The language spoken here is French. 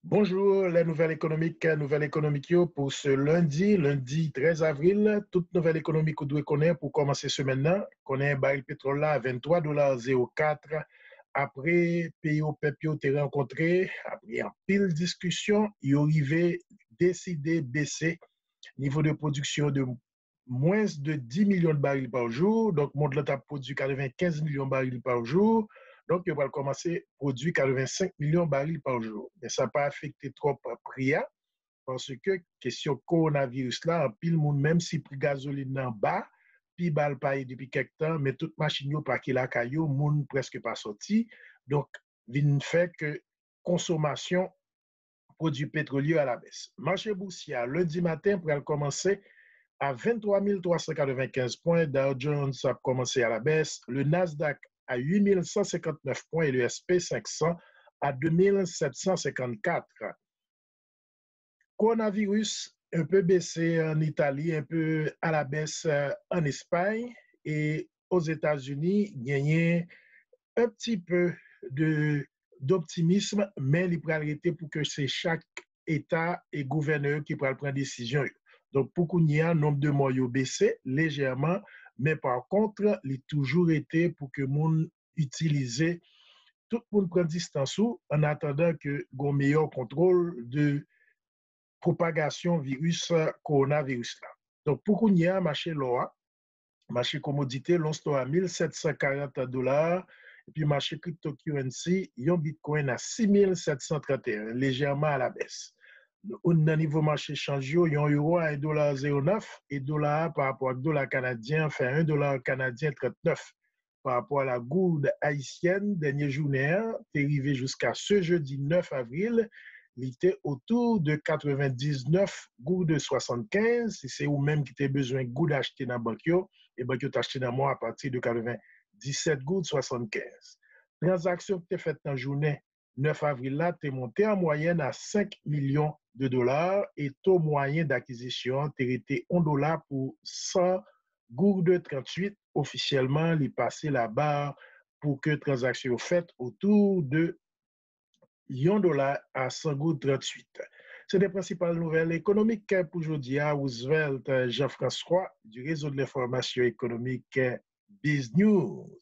Bonjour, les nouvelles économiques yo, pour ce lundi 13 avril. Toute nouvelle économique que vous devez connaître pour commencer ce maintenant. Connaît un baril pétrole là à 23,04 $. Après, pays au PEP yo t'es rencontré, après en pile discussion, il arrivé décider baisser niveau de production de moins de 10 millions de barils par jour. Donc, monde là a produit 95 millions de barils par jour. Donc, il va commencer à produire 85 millions de barils par jour. Mais ça n'a pas affecté trop le prix parce que question coronavirus là, en pile monde, même si le prix gasoline en bas, puis bal paye depuis quelque temps, mais toute machine yo pas qui la caillou, monde presque pas sorti. Donc, vient fait que consommation produits pétroliers à la baisse. Marché boursier lundi matin pour commencer à 23 395 points. Dow Jones a commencé à la baisse. Le Nasdaq à 8 159 points et le SP 500 à 2 754. Coronavirus un peu baissé en Italie, un peu à la baisse en Espagne et aux États-Unis, gagné un petit peu d'optimisme, mais il peut arrêter pour que c'est chaque État et gouverneur qui pourra prendre décision. Donc, pour qu'on y ait un nombre de morts baissé légèrement, mais par contre, il a toujours été pour que le monde utilise tout le monde prend distance en attendant que un meilleur contrôle de propagation virus coronavirus là. Donc, pour qu'on y ait un marché là, marché commodité, l'on à 1740 $. Et puis, marché cryptocurrency, yon Bitcoin à 6731, légèrement à la baisse. Au niveau marché change, yon euro à 1,09 $ et dollar par rapport à dollar canadien fait 1 $ canadien 39. Par rapport à la gourde haïtienne, dernier journée, est arrivé jusqu'à ce jeudi 9 avril, il était autour de 99 gourdes 75. Si c'est vous-même qui avez besoin de gourdes acheter dans la banque, et banque acheté dans moi à partir de 97 gourdes 75. Transaction qui était faite dans la journée 9 avril là, est monté en moyenne à 5 millions de dollars et taux moyen d'acquisition est été 1 $ pour 100 gourdes 38. Officiellement, il est passé la barre pour que transaction faite autour de 1 $ à 100 gouttes 38. C'est les principales nouvelles économiques pour aujourd'hui à Roosevelt Jean-François du réseau de l'information économique BizNews.